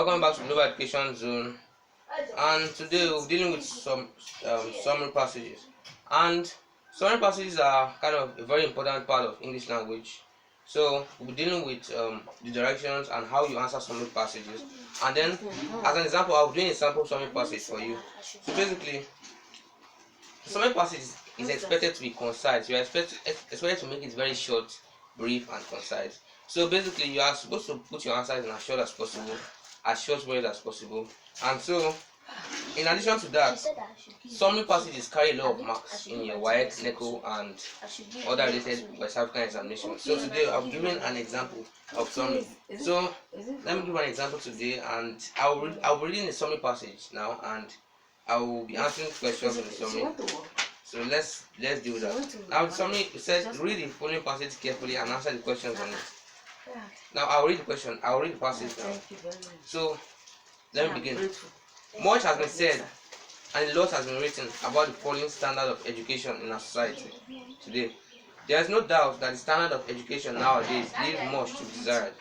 Welcome back to Global Education Zone, and today we're dealing with some summary passages. And summary passages are kind of a very important part of English language. So we'll be dealing with the directions and how you answer summary passages. And then, as an example, I'll be doing a sample summary passage for you. So basically, the summary passage is expected to be concise. You are expected to make it very short, brief, and concise. So basically, you are supposed to put your answers in as short as possible, as short words as possible. And so, in addition to that, summary passages carry a lot of marks in your WAEC, NECO, and other related West African examinations. So today, I'll be giving an example of summary. So let me give an example today, and I'll be reading the summary passage now, and I will be answering questions in the summary. So let's do that. Now the summary says read the following passage carefully and answer the questions on it. Now I'll read the question. I'll read the passage now. So let me begin. Much has been said and a lot has been written about the falling standard of education in our society today. There is no doubt that the standard of education nowadays leaves much to be desired.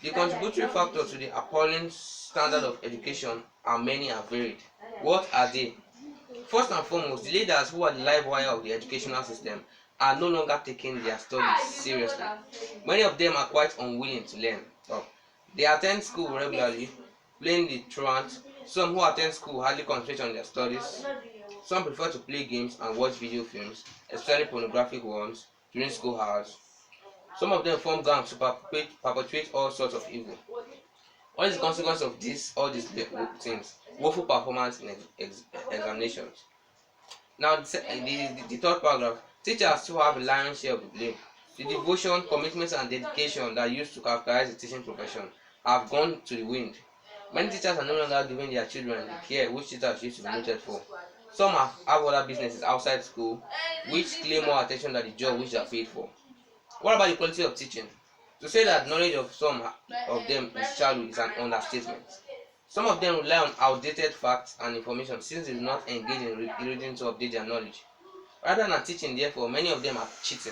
The contributory factors to the appalling standard of education are many and varied. What are they? First and foremost, the leaders who are the live wire of the educational system are no longer taking their studies seriously. Many of them are quite unwilling to learn. They attend school regularly, playing the truant. Some who attend school hardly concentrate on their studies. Some prefer to play games and watch video films, especially pornographic ones, during school hours. Some of them form gangs to perpetrate all sorts of evil. What is the consequence of all these things? Woeful performance in examinations. Now, the third paragraph. Teachers still have a lion's share of the blame. The devotion, commitment, and dedication that used to characterize the teaching profession have gone to the wind. Many teachers are no longer giving their children the care which teachers used to be noted for. Some have other businesses outside school which claim more attention than the job which they are paid for. What about the quality of teaching? To say that knowledge of some of them is shallow is an understatement. Some of them rely on outdated facts and information since they do not engage in reading to update their knowledge. Rather than teaching, therefore, many of them are cheating.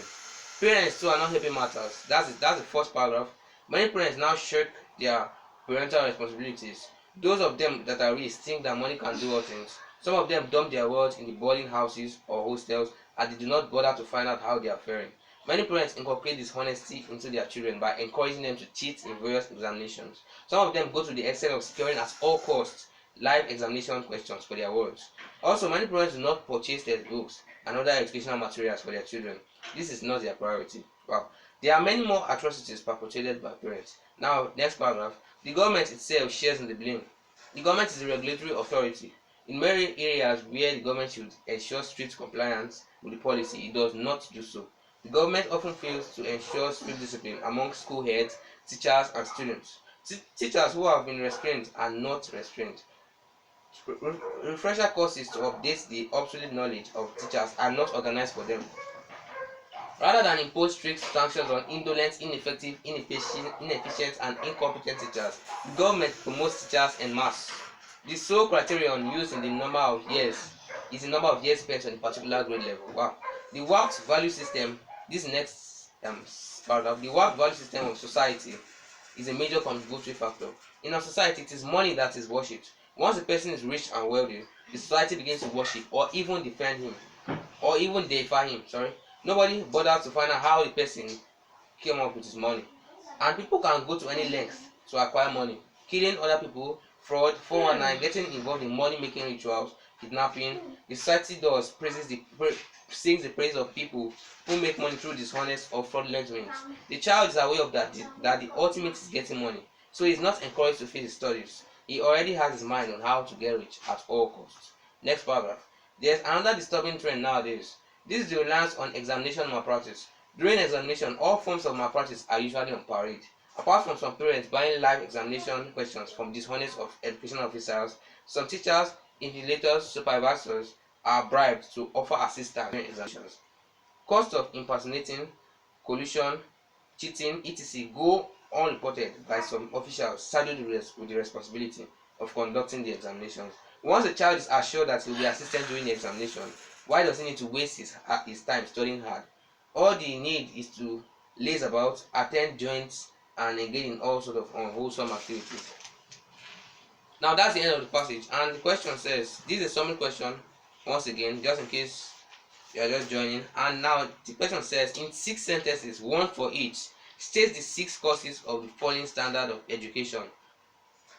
Parents too are not helping matters. That's the first paragraph. Many parents now shirk their parental responsibilities. Those of them that are rich think that money can do all things. Some of them dump their wealth in the boarding houses or hostels, and they do not bother to find out how they are faring. Many parents inculcate dishonesty into their children by encouraging them to cheat in various examinations. Some of them go to the extent of securing at all costs live examination questions for their wards. Also, many parents do not purchase textbooks and other educational materials for their children. This is not their priority. Wow. There are many more atrocities perpetrated by parents. Now, next paragraph. The government itself shares in the blame. The government is a regulatory authority. In many areas where the government should ensure strict compliance with the policy, it does not do so. The government often fails to ensure strict discipline among school heads, teachers, and students. Teachers who have been restrained are not restrained. Refresher courses to update the obsolete knowledge of teachers are not organized for them. Rather than impose strict sanctions on indolent, ineffective, inefficient, and incompetent teachers, the government promotes teachers en masse. The sole criterion used in the number of years is the number of years spent on a particular grade level. Wow. The worked value system, this next paragraph, the worked value system of society is a major contributory factor. In our society, it is money that is worshipped. Once a person is rich and wealthy, the society begins to worship or even defend him, or even deify him. Nobody bothers to find out how the person came up with his money. And people can go to any length to acquire money, killing other people, fraud, 419, getting involved in money-making rituals, kidnapping. The society sings the praise of people who make money through dishonest or fraudulent means. The child is aware of that the ultimate is getting money, so he is not encouraged to face his studies. He already has his mind on how to get rich at all costs. Next paragraph. There is another disturbing trend nowadays. This is the reliance on examination malpractice. During examination, all forms of malpractice are usually on parade. Apart from some parents buying live examination questions from dishonest education officers, some teachers, invigilators, supervisors are bribed to offer assistance during examinations. Costs of impersonating, collusion, cheating, etc. go unreported by some officials saddled with the responsibility of conducting the examinations. Once a child is assured that he will be assisted during the examination, why does he need to waste his time studying hard? All they need is to laze about, attend joints, and engage in all sorts of unwholesome activities. Now that's the end of the passage, and the question says, this is a summary question once again, just in case you are just joining. And now the question says, in 6 sentences, one for each, state the 6 causes of the falling standard of education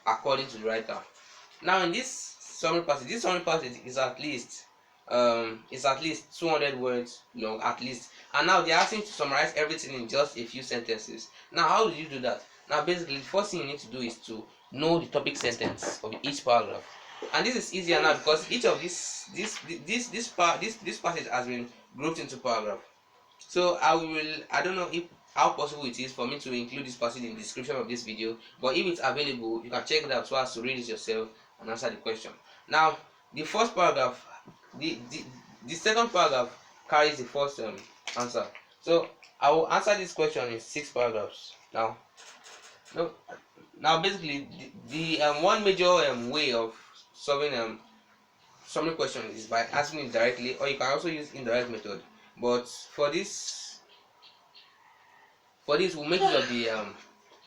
according to the writer. Now in this summary passage is at least 200 words long, at least. And now they're asking to summarize everything in just a few sentences. Now how do you do that? Now basically the first thing you need to do is to know the topic sentence of each paragraph. And this is easier now because each of this passage has been grouped into paragraph. So I don't know if how possible it is for me to include this passage in the description of this video, but if it's available, you can check it out so as to read it yourself and answer the question. Now the first paragraph, the second paragraph carries the first answer. So I will answer this question in 6 paragraphs. Now basically the one major way of solving summary question is by asking it directly, or you can also use indirect method. But for this we'll make use of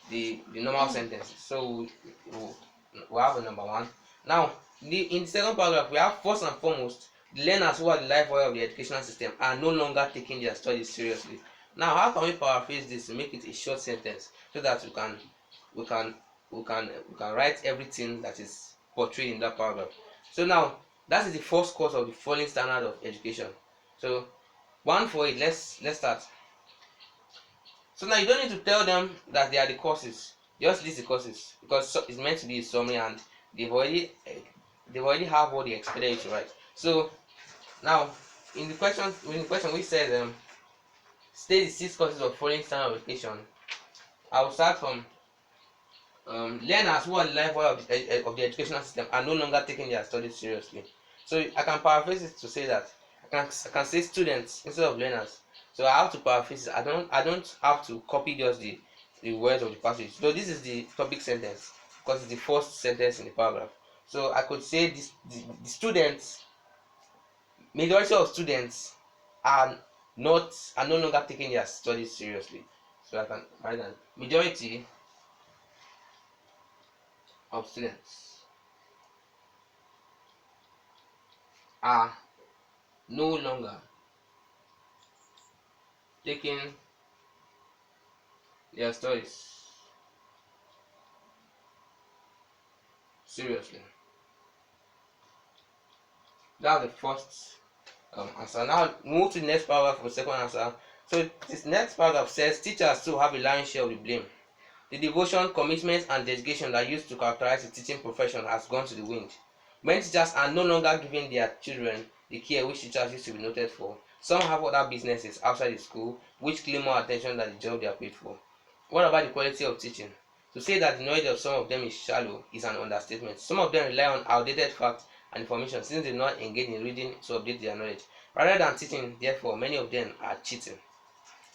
the normal sentences. So we'll have a number 1. Now in the second paragraph, we have first and foremost, the learners who are the lifeblood of the educational system are no longer taking their studies seriously. Now how can we paraphrase this to make it a short sentence so that we can write everything that is portrayed in that paragraph? So now that is the first cause of the falling standard of education. So one for it, let's start. So now you don't need to tell them that they are the causes. Just list the causes because it's meant to be a summary, and they've already have what they expected you to write. So now in the question which says state the 6 causes of falling standard of education, I will start from learners who are the lifeblood of the educational system are no longer taking their studies seriously. So I can paraphrase it to say that I can say students instead of learners. So I have to paraphrase it. I don't have to copy just the words of the passage. So this is the topic sentence because it's the first sentence in the paragraph. So I could say this: the students, majority of students are no longer taking their studies seriously. So I can write that majority of students are no longer taking their studies seriously. That's the first answer. Now move to the next paragraph for the second answer. So this next paragraph says teachers too have a lion's share of the blame. The devotion, commitment, and dedication that used to characterize the teaching profession has gone to the wind. Many teachers are no longer giving their children the care which teachers used to be noted for. Some have other businesses outside the school which claim more attention than the job they are paid for. What about the quality of teaching? To say that the knowledge of some of them is shallow is an understatement. Some of them rely on outdated facts and information since they do not engage in reading to update their knowledge. Rather than teaching, therefore, many of them are cheating.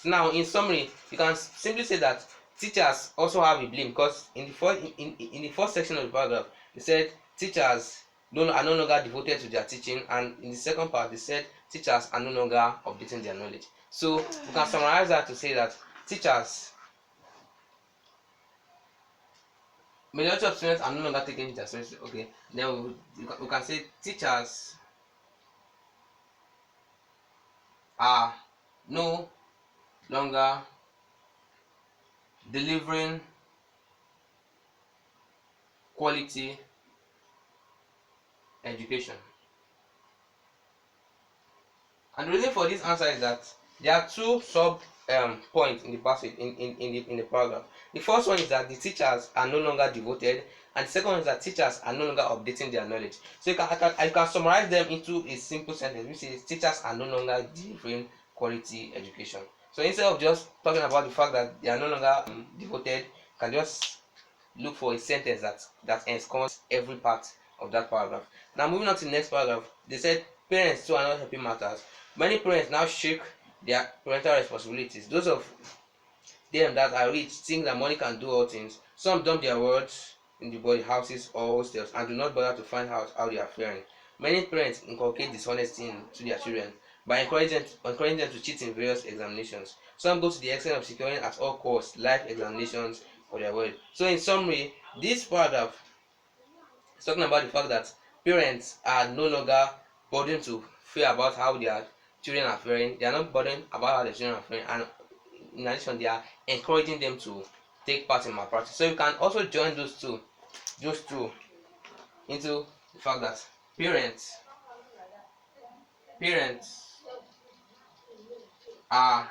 Now, in summary, you can simply say that teachers also have a blame because in the first section of the paragraph, they said teachers are no longer devoted to their teaching, and in the second part, they said teachers are no longer updating their knowledge. So we can summarize that to say that teachers, majority of students are no longer taking their seriously. Okay, then we can say teachers are no longer delivering quality education. And the reason for this answer is that there are 2 sub points in the passage in the paragraph. The first one is that the teachers are no longer devoted, and the second one is that teachers are no longer updating their knowledge. So I can summarize them into a simple sentence which is teachers are no longer delivering quality education. So instead of just talking about the fact that they are no longer devoted, you can just look for a sentence that ensconces every part of that paragraph. Now moving on to the next paragraph, they said parents too are not helping matters. Many parents now shirk their parental responsibilities. Those of them that are rich think that money can do all things. Some dump their words in the body houses or hostels and do not bother to find out how they are faring. Many parents inculcate dishonesty into their children by encouraging them to cheat in various examinations. Some go to the extent of securing at all costs life examinations for their word. So in summary, this paragraph It's talking about the fact that parents are no longer burdened to fear about how their children are faring. They are not burdened about how their children are faring, and in addition, they are encouraging them to take part in malpractice. So you can also join those two into the fact that parents are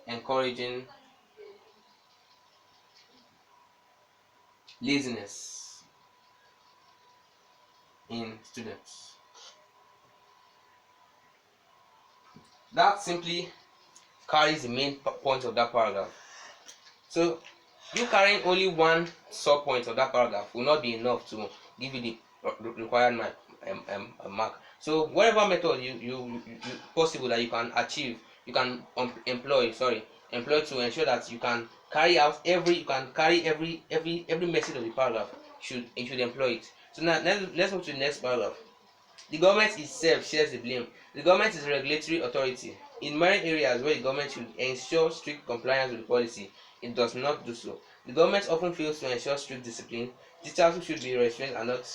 encouraging laziness in students. That simply carries the main point of that paragraph. So you carrying only one sub point of that paragraph will not be enough to give you the required mark. So whatever method you possible that you can achieve, you can employ to ensure that you can carry out every message of the paragraph. You should employ it. So now let's move to the next paragraph. The government itself shares the blame. The government is a regulatory authority. In many areas where the government should ensure strict compliance with the policy, it does not do so. The government often fails to ensure strict discipline. Teachers who should be restrained and not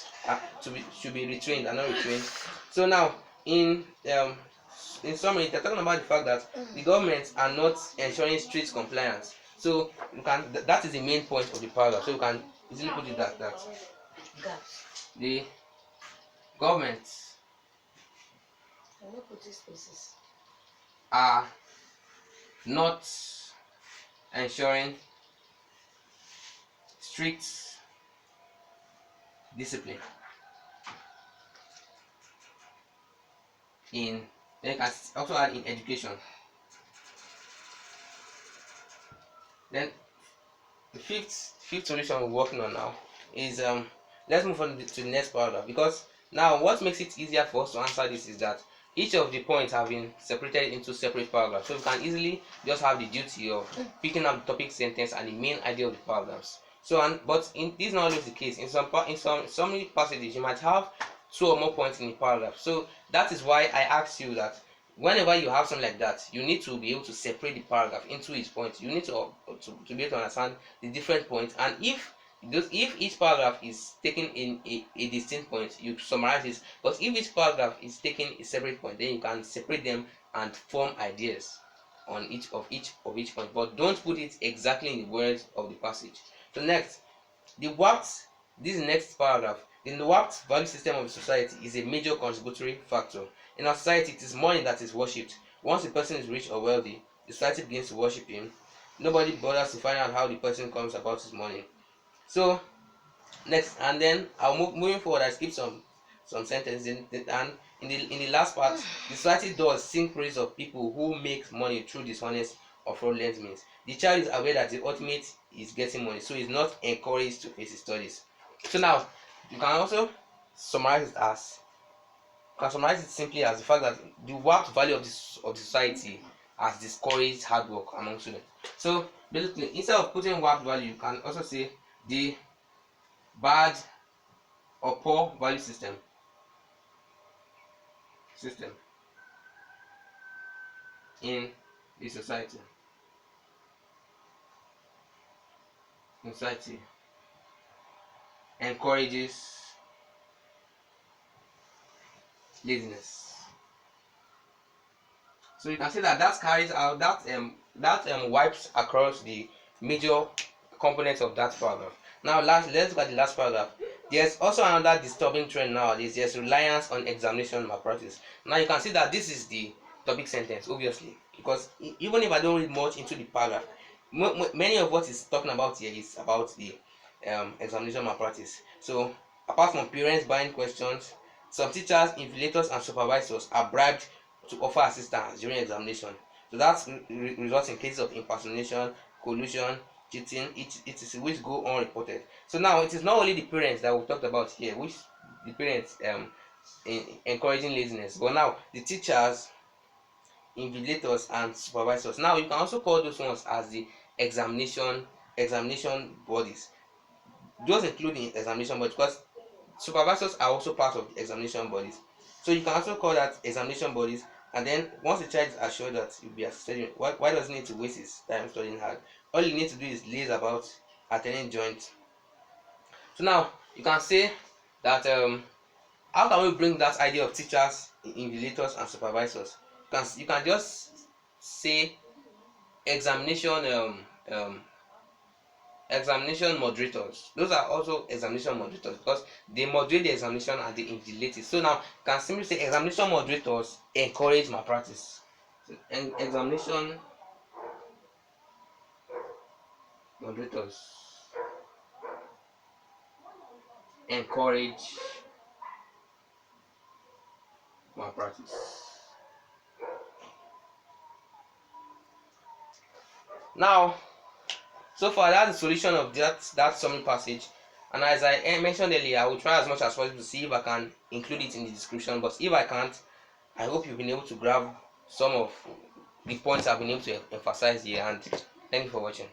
should be retrained and not retrained. So now, in summary, they're talking about the fact that the government are not ensuring strict compliance. So you can that is the main point of the paragraph. So you can easily put it that the government are not ensuring strict discipline in, then you can also add in education. Then the fifth solution we're working on now is let's move on to the next paragraph, because now what makes it easier for us to answer this is that each of the points have been separated into separate paragraphs, so we can easily just have the duty of picking up the topic sentence and the main idea of the paragraphs. So but this is not always the case. In some summary passages you might have 2 or more points in the paragraph. So that is why I asked you that whenever you have something like that, you need to be able to separate the paragraph into its points. You need to be able to understand the different points, and if each paragraph is taken in a distinct point, you summarize it. But if each paragraph is taking a separate point, then you can separate them and form ideas on each point, but don't put it exactly in the words of the passage. So next, this is the next paragraph. The warped value system of society is a major contributory factor. In our society, it is money that is worshipped. Once a person is rich or wealthy, the society begins to worship him. Nobody bothers to find out how the person comes about his money. So next, and then moving forward, I skip some sentences, and in the last part, the society does sing praise of people who make money through dishonest or fraudulent means. The child is aware that the ultimate is getting money, so he's not encouraged to face his studies. So now you can also summarize it simply as the fact that the work value of the society has discouraged hard work among students. So basically, instead of putting work value, you can also say the bad or poor value system in the society encourages laziness. So you can see that carries out that wipes across the major components of that paragraph. Now let's look at the last paragraph. There's also another disturbing trend nowadays. There's reliance on examination malpractice. Now you can see that this is the topic sentence, obviously, because even if I don't read much into the paragraph, many of what is talking about here is about the examination malpractice. So apart from parents buying questions, some teachers, invigilators, and supervisors are bribed to offer assistance during examination. So that results in cases of impersonation, collusion, cheating, etc., which go unreported. So now it is not only the parents that we talked about here, which the parents encouraging laziness, but now the teachers, invigilators, and supervisors. Now you can also call those ones as the examination bodies. Those include the examination body, because supervisors are also part of the examination bodies. So you can also call that examination bodies. And then once the child is assured that you'll be studying, why does he need to waste his time studying hard? All you need to do is laze about attending joint. So now you can say that how can we bring that idea of teachers, invigilators, and supervisors? You can just say examination um, examination moderators. Those are also examination moderators because they moderate the examination and they invigilate it. So now you can simply say examination moderators encourage malpractice. So, examination moderators encourage malpractice. Now, so far that's the solution of that summary passage. And as I mentioned earlier, I will try as much as possible to see if I can include it in the description. But if I can't, I hope you've been able to grab some of the points I've been able to emphasize here. And thank you for watching.